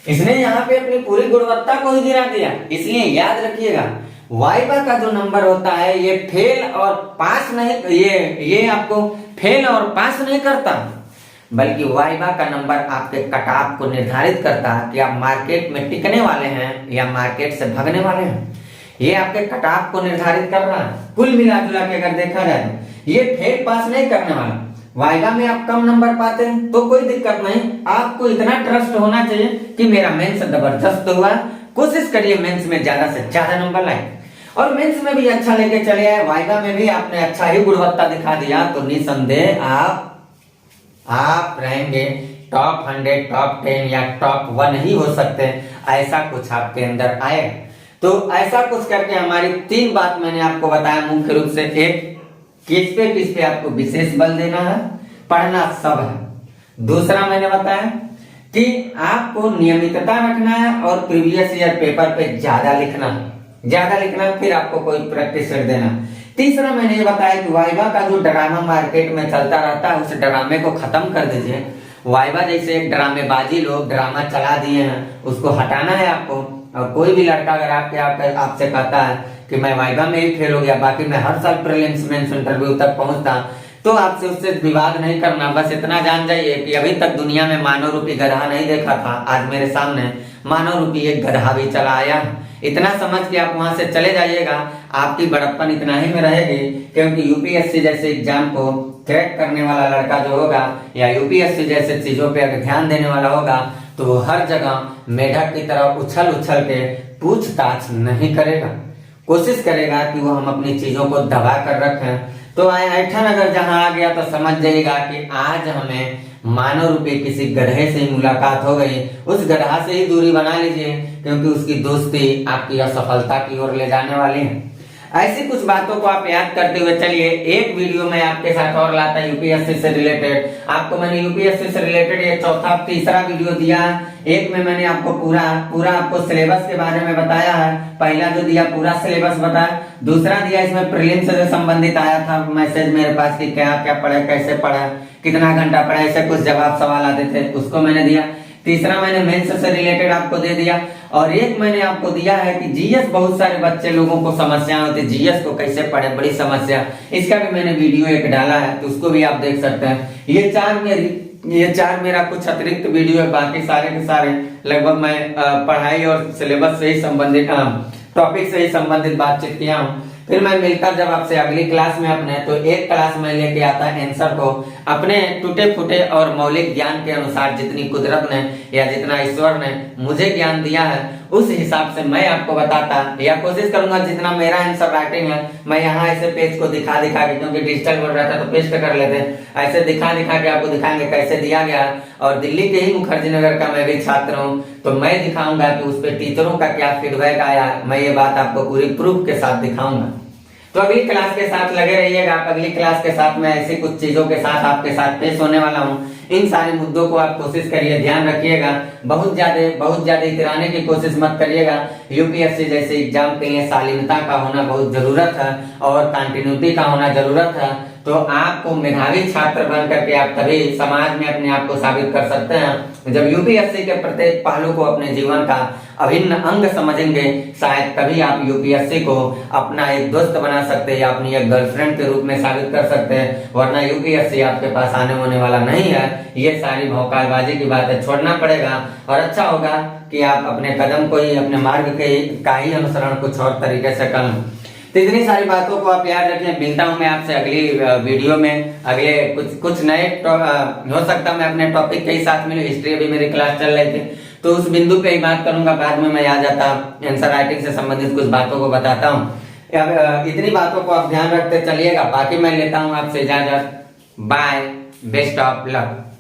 इसने यहाँ पे अपनी पूरी गुणवत्ता को ही गिरा दिया। इसलिए याद रखिएगा, वाइवा का जो नंबर होता है ये फेल और पास नहीं, ये आपको फेल और पास नहीं करता, बल्कि वाइवा का नंबर आपके कटऑफ को निर्धारित करता है कि आप मार्केट में टिकने वाले हैं या मार्केट से भागने वाले हैं। ये आपके कटऑफ को निर्धारित कर रहा है। कुल मिला जुला के अगर देखा जाए ये फेल पास नहीं करने वाला। वाइवा में आप कम नंबर पाते हैं तो कोई दिक्कत नहीं, आपको इतना ट्रस्ट होना चाहिए कि मेरा मेंस जबरदस्त हुआ, कोशिश करिए मेंस में ज्यादा से ज्यादा नंबर लाए। और मेंस में भी अच्छा लेके चले आए, वाइवा में भी आपने अच्छा ही गुणवत्ता दिखा दिया, तो निसंदेह आप रहेंगे टॉप 100, टॉप 10 या टॉप 1 ही हो सकते हैं, ऐसा कुछ आपके अंदर आएगा। तो ऐसा कुछ करके हमारी 3 बात मैंने आपको बताया मुख्य रूप से। एक, किस पे आपको विशेष बल देना है, पढ़ना सब है। दूसरा मैंने बताया कि आपको नियमितता रखना है और प्रीवियस ईयर पेपर पे ज्यादा लिखना है, फिर आपको कोई प्रैक्टिस कर देना। तीसरा मैंने ये बताया कि वाइवा का जो ड्रामा मार्केट में चलता रहता है, उस ड्रामे को खत्म कर दीजिए। वाइवा जैसे एक ड्रामेबाजी लोग ड्रामा चला दिए हैं, उसको हटाना है आपको। और कोई भी लड़का अगर आपसे कहता है कि मैं वाइवा में ही फेल हो गया, बाकी मैं हर साल प्रीलिम्स मेंस इंटरव्यू तक पहुंचता, तो आपसे उससे विवाद नहीं करना। बस इतना जान जाइए कि अभी तक दुनिया में मानव रूपी गधा नहीं देखा था, आज मेरे सामने मानव रूपी एक गधा भी चला आया। इतना समझ के आप वहां से चले जाइएगा, आपकी बड़प्पन इतना ही में रहेगी। क्योंकि यूपीएससी जैसे एग्जाम को क्रैक करने वाला लड़का जो होगा, या यूपीएससी जैसे चीजों पे अगर ध्यान देने वाला होगा, तो वो हर जगह मेढक की तरह उछल के पूछताछ नहीं करेगा। कोशिश करेगा कि वो हम अपनी चीजों को दबा कर रखें। तो ऐठन अगर जहां आ गया तो समझ जाइएगा कि आज हमें मानव रूपी किसी गधे से ही मुलाकात हो गई। उस गधा से ही दूरी बना लीजिए, क्योंकि उसकी दोस्ती आपकी असफलता की ओर ले जाने वाली है। ऐसी कुछ बातों को आप याद करते हुए चलिए। एक वीडियो में आपके साथ और लाता यूपीएससी से रिलेटेड। आपको मैंने यूपीएससी से रिलेटेड ये तीसरा वीडियो दिया। एक में मैंने आपको पूरा आपको सिलेबस के बारे में बताया है। पहला जो दिया पूरा सिलेबस बताया, दूसरा दिया इसमें प्रीलिम्स से संबंधित आया था मैसेज मेरे पास कि क्या क्या पढ़े, कैसे पढ़े, कितना घंटा पढ़े, ऐसे कुछ जवाब सवाल आते थे, उसको मैंने दिया। तीसरा मैंने मेंस से रिलेटेड आपको दे दिया। और एक मैंने आपको दिया है कि जीएस, बहुत सारे बच्चे लोगों को समस्या होती है, जीएस को कैसे पढ़े, बड़ी समस्या, इसका भी मैंने वीडियो एक डाला है, तो उसको भी आप देख सकते हैं। ये चार मेरा कुछ अतिरिक्त वीडियो है, बाकी सारे के सारे लगभग मैं पढ़ाई और सिलेबस से ही संबंधित, टॉपिक से ही संबंधित बातचीत किया हूँ। फिर मैं मिलता जब आपसे अगली क्लास में अपने, तो एक क्लास में लेके आता है आंसर को अपने टूटे फूटे और मौलिक ज्ञान के अनुसार, जितनी कुदरत ने या जितना ईश्वर ने मुझे ज्ञान दिया है उस हिसाब से मैं आपको बताता या कोशिश करूंगा जितना मेरा आंसर राइटिंग है मैं यहाँ ऐसे पेज को दिखा के, क्योंकि डिजिटल बोर्ड रहता है तो पेज पे कर लेते हैं, ऐसे दिखा के आपको दिखाएंगे कैसे दिया गया। और दिल्ली के ही मुखर्जी नगर का मैं भी छात्र हूँ, तो मैं दिखाऊंगा कि उस पर टीचरों का क्या फीडबैक आया, मैं ये बात आपको पूरी प्रूफ के साथ दिखाऊंगा। तो अगली क्लास के साथ लगे रहिएगा। अगली क्लास के साथ मैं ऐसी कुछ चीजों के साथ आपके साथ पेश होने वाला हूँ। इन सारे मुद्दों को आप कोशिश करिए, ध्यान रखिएगा, बहुत ज्यादा इतराने की कोशिश मत करिएगा। यूपीएससी जैसे एग्जाम के लिए शालीनता का होना बहुत जरूरत है और कंटिन्यूटी का होना जरूरत है। तो आपको मेधावी छात्र बन करके आप तभी समाज में अपने आप को साबित कर सकते हैं। जब यूपीएससी के प्रत्येक पहलू को अपने जीवन का अभिन्न अंग समझेंगे, शायद तभी आप यूपीएससी को अपना एक दोस्त बना सकते हैं या अपनी एक गर्लफ्रेंड के रूप में साबित कर सकते हैं। वरना यूपीएससी आपके पास आने होने वाला नहीं है। ये सारी भौकालबाजी की बातें छोड़ना पड़ेगा और अच्छा होगा कि आप अपने कदम को ही, अपने मार्ग का ही अनुसरण कुछ और तरीके से करें। तो इतनी सारी बातों को आप याद रखें। मिलता हूं मैं आपसे अगली वीडियो में, अगले कुछ नए हो सकता मैं अपने टॉपिक के ही साथ मिलूं। हिस्ट्री अभी मेरी क्लास चल रही थी तो उस बिंदु पे ही बात करूंगा, बाद में मैं आ जाता आंसर राइटिंग से संबंधित कुछ बातों को बताता हूँ। इतनी बातों को आप ध्यान रखते चलिएगा। बाकी मैं लेता हूँ आपसे इजाजत। Bye, best of luck.